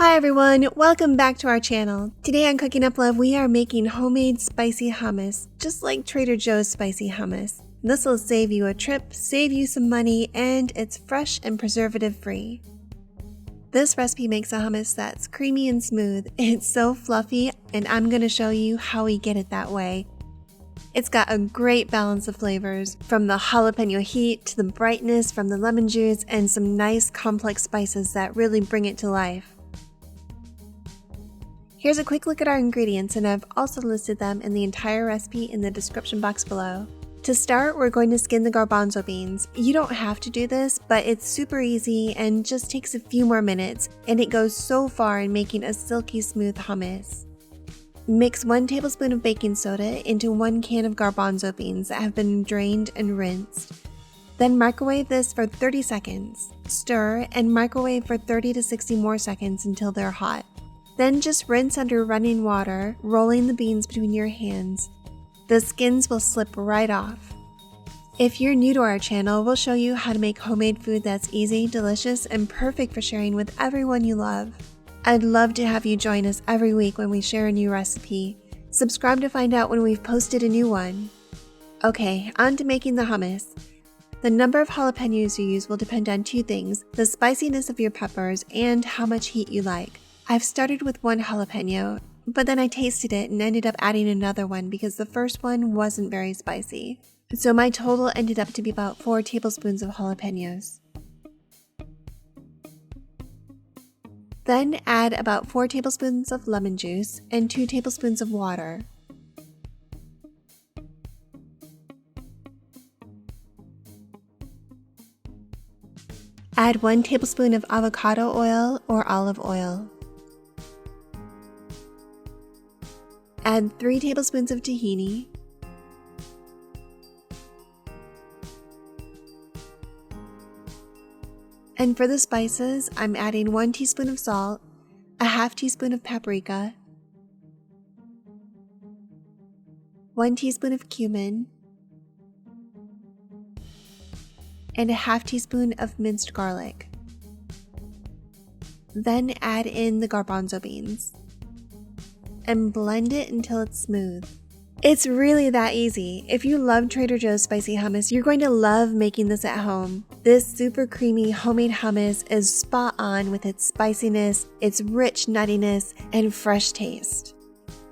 Hi everyone, welcome back to our channel. Today on Cooking Up Love, we are making homemade spicy hummus, just like Trader Joe's spicy hummus. This will save you a trip, save you some money, and it's fresh and preservative free. This recipe makes a hummus that's creamy and smooth. It's so fluffy, and I'm going to show you how we get it that way. It's got a great balance of flavors, from the jalapeno heat to the brightness from the lemon juice and some nice complex spices that really bring it to life. Here's a quick look at our ingredients, and I've also listed them in the entire recipe in the description box below. To start, we're going to skin the garbanzo beans. You don't have to do this, but it's super easy and just takes a few more minutes, and it goes so far in making a silky smooth hummus. Mix 1 tablespoon of baking soda into 1 can of garbanzo beans that have been drained and rinsed. Then microwave this for 30 seconds. Stir and microwave for 30 to 60 more seconds until they're hot. Then just rinse under running water, rolling the beans between your hands. The skins will slip right off. If you're new to our channel, we'll show you how to make homemade food that's easy, delicious, and perfect for sharing with everyone you love. I'd love to have you join us every week when we share a new recipe. Subscribe to find out when we've posted a new one. Okay, on to making the hummus. The number of jalapenos you use will depend on 2 things: the spiciness of your peppers and how much heat you like. I've started with 1 jalapeno, but then I tasted it and ended up adding another one because the first one wasn't very spicy. So my total ended up to be about 4 tablespoons of jalapenos. Then add about 4 tablespoons of lemon juice and 2 tablespoons of water. Add 1 tablespoon of avocado oil or olive oil. Add 3 tablespoons of tahini, and for the spices, I'm adding 1 teaspoon of salt, a half teaspoon of paprika, 1 teaspoon of cumin, and a half teaspoon of minced garlic. Then add in the garbanzo beans and blend it until it's smooth. It's really that easy. If you love Trader Joe's spicy hummus, you're going to love making this at home. This super creamy homemade hummus is spot on with its spiciness, its rich nuttiness, and fresh taste.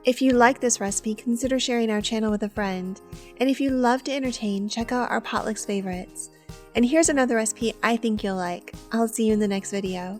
If you like this recipe, consider sharing our channel with a friend. And if you love to entertain, check out our Potlucks favorites. And here's another recipe I think you'll like. I'll see you in the next video.